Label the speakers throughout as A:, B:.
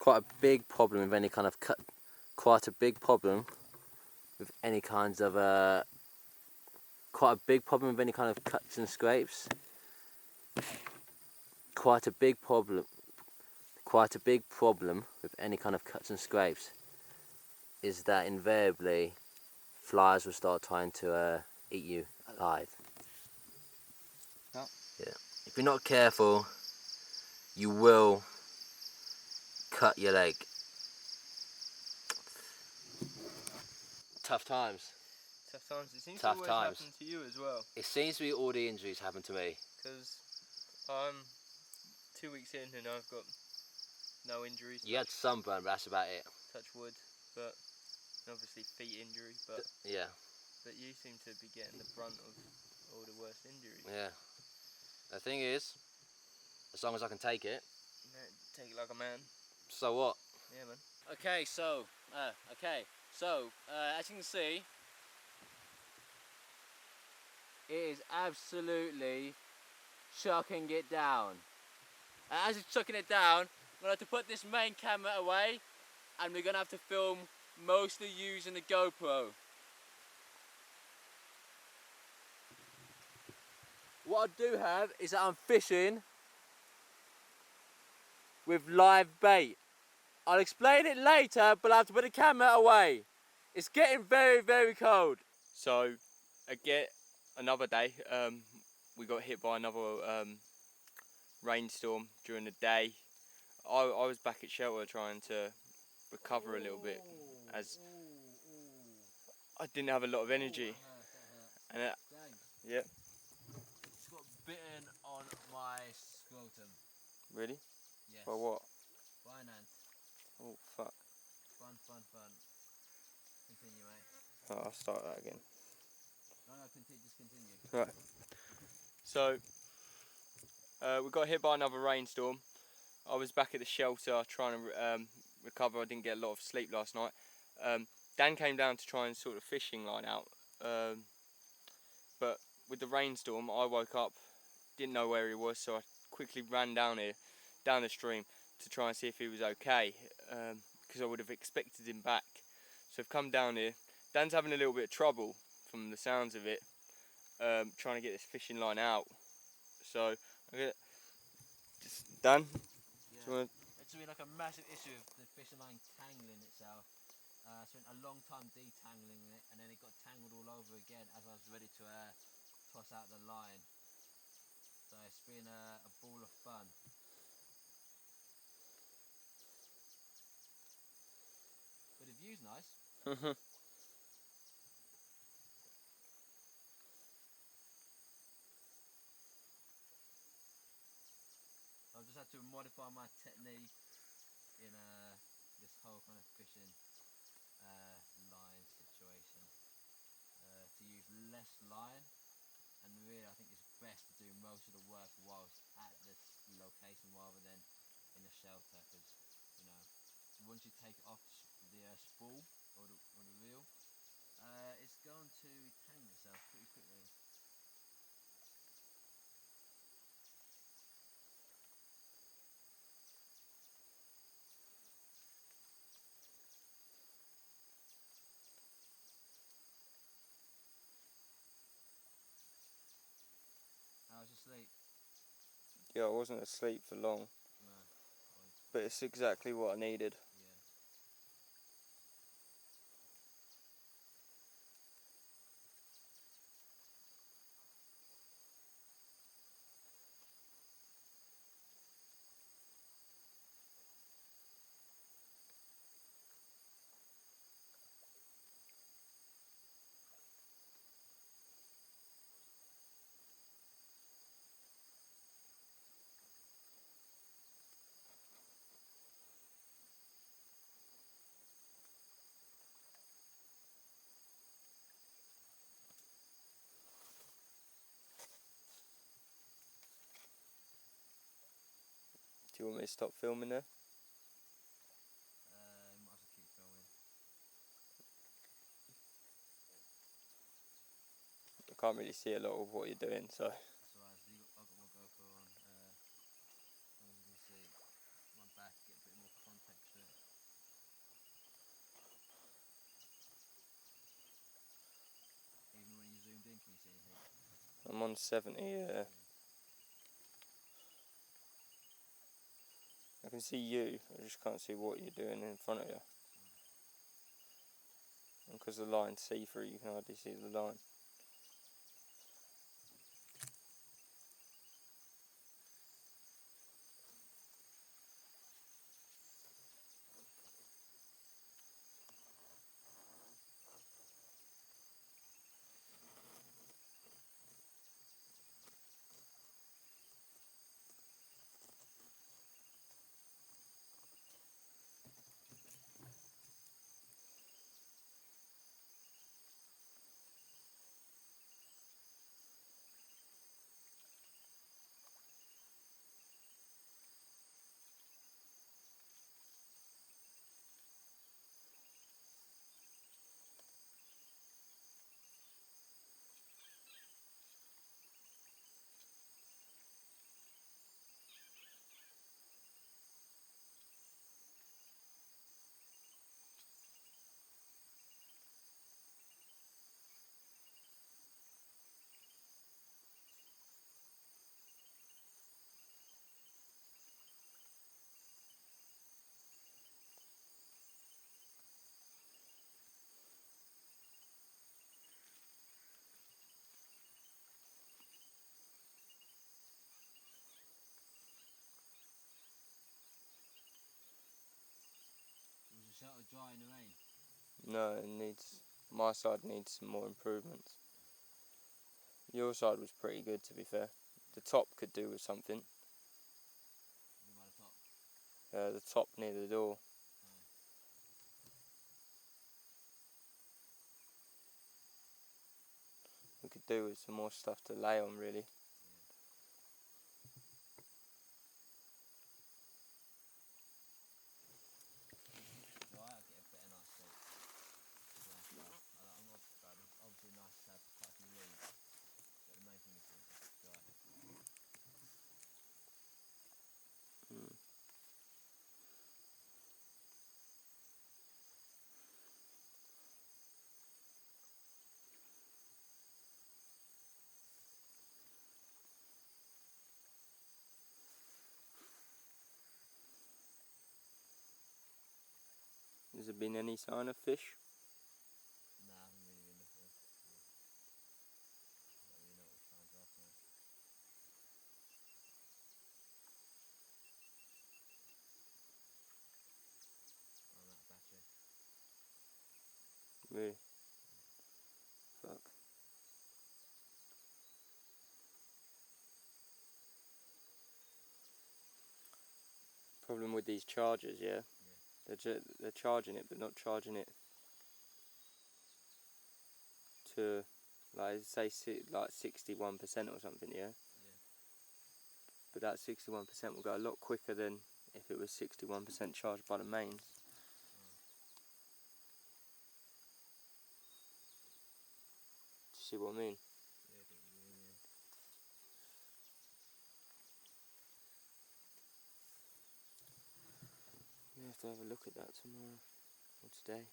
A: quite a big problem with any kind of cut. Quite a big problem with any kinds of quite a big problem with any kind of cuts and scrapes. Quite a big problem with any kind of cuts and scrapes is that invariably flies will start trying to eat you alive.
B: Yeah.
A: Yeah. If you're not careful, you will cut your leg. Tough times.
B: Tough times. It seems
A: Tough
B: to always
A: times.
B: happen to you as well.
A: It seems to be all the injuries happen to me.
B: Because I'm 2 weeks in and I've got no injuries.
A: You had sunburn, but that's about it.
B: Touch wood, but obviously feet injury. But
A: yeah.
B: But you seem to be getting the brunt of all the worst injuries.
A: Yeah. The thing is, as long as I can take it.
B: Yeah, take it like a man.
A: So what?
B: Yeah, man.
A: Okay, so as you can see, it is absolutely chucking it down. As it's chucking it down, I'm gonna have to put this main camera away, and we're gonna have to film mostly using the GoPro. What I do have is that I'm fishing with live bait. I'll explain it later, but I have to put the camera away. It's getting very, very cold.
B: So, again, another day, we got hit by another rainstorm during the day. I was back at shelter trying to recover a little bit, as I didn't have a lot of energy. And yeah.
A: It's got bitten on my scrotum.
B: Really?
A: Yes.
B: By what?
A: By an ant.
B: Oh fuck.
A: Fun. Continue, mate.
B: Oh, I'll start that again.
A: No, just continue.
B: Right. So, we got hit by another rainstorm. I was back at the shelter trying to recover. I didn't get a lot of sleep last night. Dan came down to try and sort of fishing line out. But with the rainstorm, I woke up, didn't know where he was, so I quickly ran down the stream to try and see if he was okay, because I would have expected him back. So I've come down here. Dan's having a little bit of trouble from the sounds of it, trying to get this fishing line out. So Dan,
A: yeah. It's been like a massive issue of the fishing line tangling itself. I spent a long time detangling it, and then it got tangled all over again as I was ready to toss out the line. So it's been a ball of fun. But the view's nice. I've just had to modify my technique in this whole kind of fishing line situation to use less line, and really I think it's best to do most of the work whilst at this location rather than in the shelter, because you know, once you take it off the spool or the reel, it's going to tangle itself pretty quickly. I was asleep.
B: yeah, I wasn't asleep for long,
A: No.
B: but it's exactly what I needed.
A: Yeah.
B: Do you want me to stop filming there?
A: You might as well keep filming.
B: I can't really see a lot of what you're doing, so.
A: So I've got my GoPro on. As you can see, my back, get a bit more context to
B: 170, yeah. I can see you, I just can't see what you're doing in front of you. And because the line's see-through, you can hardly see the line.
A: Was the shelter dry in the rain?
B: No, it needs, my side needs some more improvements. Your side was pretty good, to be fair. The top could do with something.
A: You by the top?
B: The top near the door. We could do with some more stuff to lay on, really.
A: Dry, I'll get a better nice sleep. I'm not subscribing. Obviously nice to have quite a few leaves, but the main thing is it's dry.
B: Has there been any sign of fish?
A: Nah, I haven't really been looking. I don't really know what the signs are, so. I'm out of battery.
B: Really? Fuck. Problem with these chargers, yeah? They're charging it, but not charging it to, like, say, like 61% or something, yeah? But that 61% will go a lot quicker than if it was 61% charged by the mains. Do you see what I mean?
A: Yeah, I think you do, yeah.
B: We have to have a look at that tomorrow or today.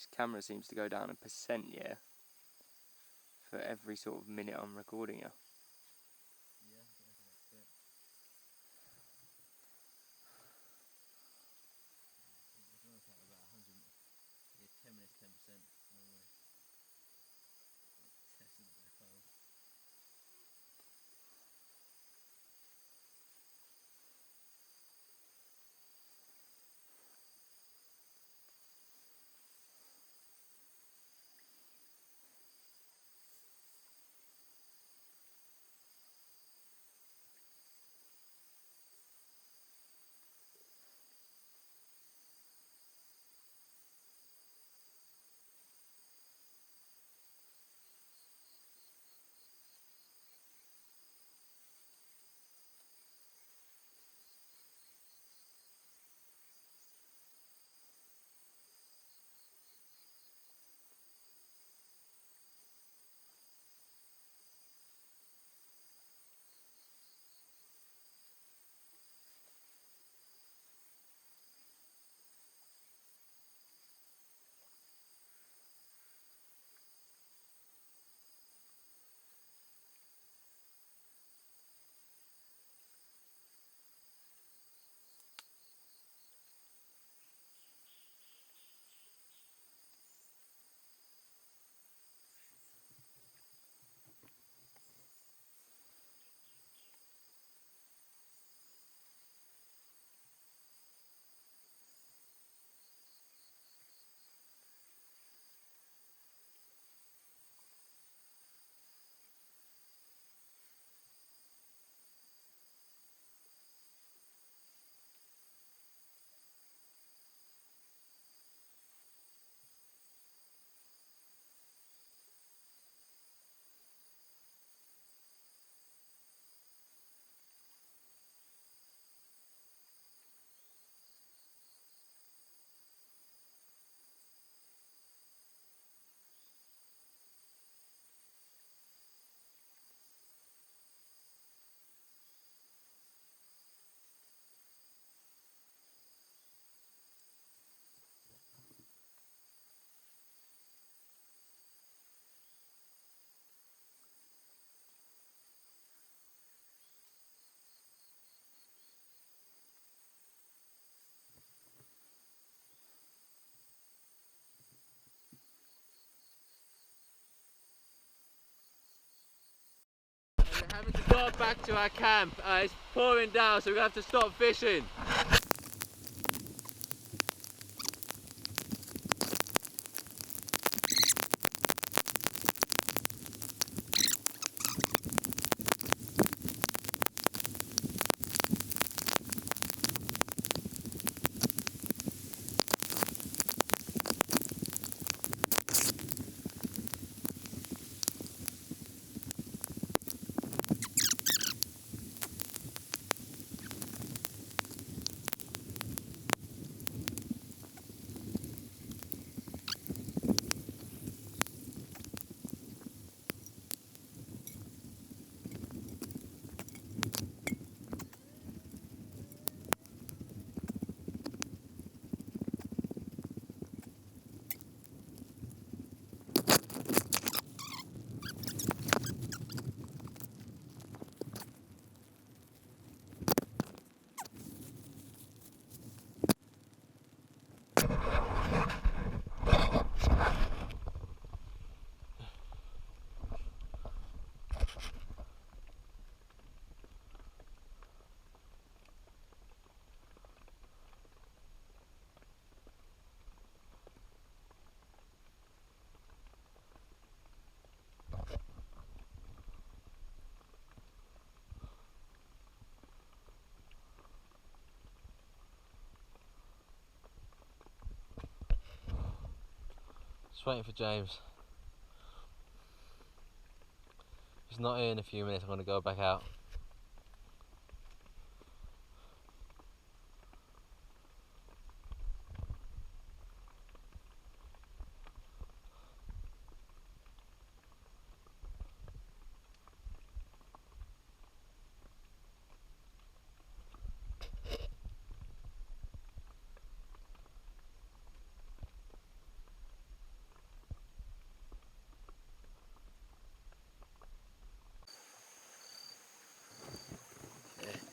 B: This camera seems to go down a percent, yeah, for every sort of minute I'm recording you.
A: Yeah, I think that's it. It's work out about 100. Yeah, 10 minutes, 10% normally. Testing it back home. We're having to go back to our camp. It's pouring down, so we're going to have to stop fishing. Just waiting for James. He's not here in a few minutes. I'm going to go back out.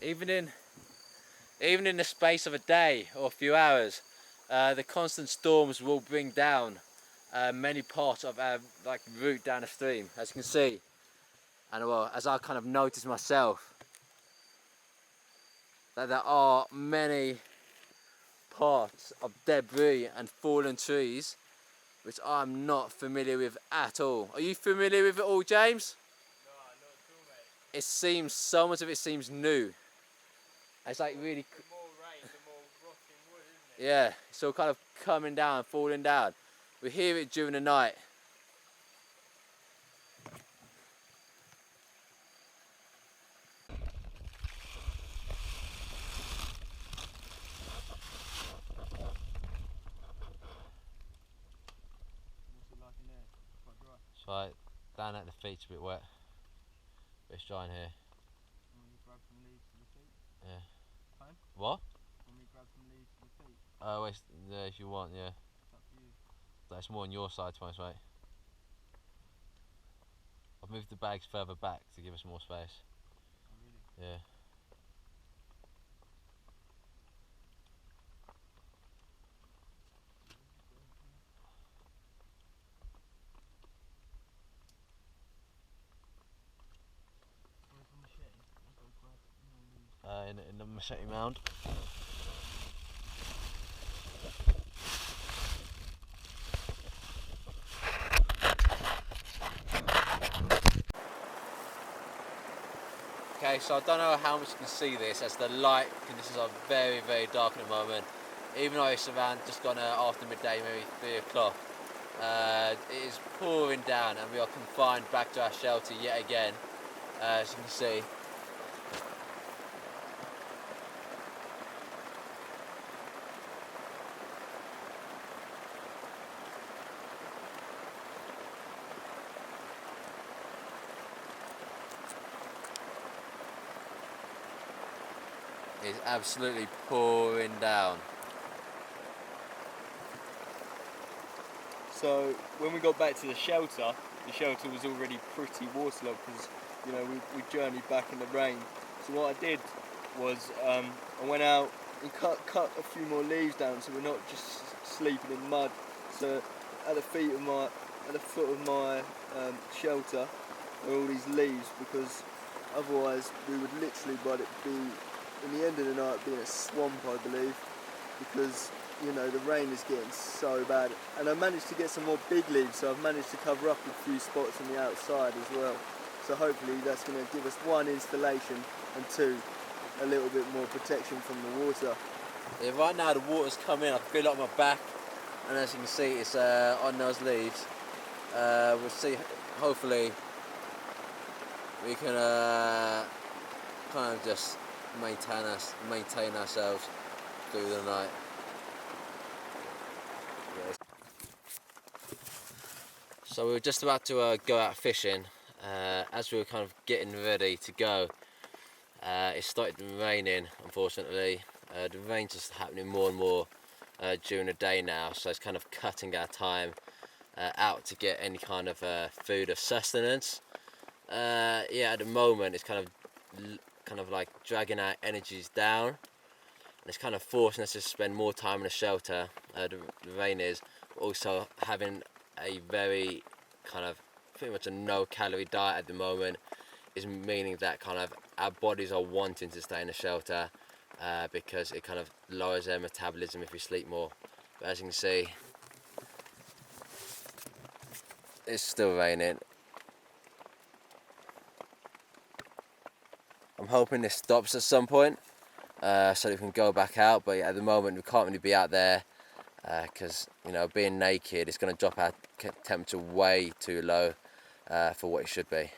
A: even in the space of a day or a few hours, the constant storms will bring down many parts of our route down the stream, as you can see. And well, as I kind of noticed myself, that there are many parts of debris and fallen trees which I'm not familiar with at all. Are you familiar with it all, James?
B: No, not at all, mate.
A: It seems, so much of it seems new. It's like really...
B: The more rain, the more rotting wood, isn't it?
A: Yeah, it's all kind of coming down, falling down. We hear it during the night.
B: What's it like in there? Quite dry.
A: It's like down at the feet's a bit wet, but it's dry in here.
B: Want me to grab some leaves for the feet?
A: Yeah.
B: Fine?
A: What?
B: Want me to grab some leaves for the feet?
A: Yeah, if you want, yeah.
B: It's up to you.
A: That's more on your side, to be honest, mate. I've moved the bags further back to give us more space.
B: Oh, really?
A: Yeah.
B: Where's the machete? I'll go grab more leaves.
A: In the machete mound. Okay, so I don't know how much you can see this, as the light conditions are very, very dark at the moment. Even though it's around just gone after midday, maybe 3 o'clock. It is pouring down and we are confined back to our shelter yet again, as you can see. It's absolutely pouring down.
B: So when we got back to the shelter was already pretty waterlogged because, you know, we journeyed back in the rain. So what I did was I went out and cut a few more leaves down so we're not just sleeping in mud. So at the foot of my shelter are all these leaves, because otherwise we would literally, by it be in the end of the night, be in a swamp, I believe, because, you know, the rain is getting so bad. And I managed to get some more big leaves, so I've managed to cover up a few spots on the outside as well. So hopefully that's going to give us 1, installation, and 2, a little bit more protection from the water.
A: Yeah, right now the water's coming, I feel it on my back, and as you can see it's on those leaves. We'll see, hopefully we can kind of just maintain ourselves through the night. So we were just about to go out fishing. As we were kind of getting ready to go, it started raining, unfortunately. The rain's just happening more and more during the day now, so it's kind of cutting our time out to get any kind of food or sustenance. Yeah, at the moment it's kind of like dragging our energies down, and it's kind of forcing us to spend more time in the shelter. The rain is also having a very kind of pretty much a no-calorie diet at the moment, is meaning that kind of our bodies are wanting to stay in the shelter because it kind of lowers their metabolism if we sleep more. But as you can see, it's still raining. I'm hoping this stops at some point so that we can go back out, but yeah, at the moment we can't really be out there because, you know, being naked, it's going to drop our temperature way too low for what it should be.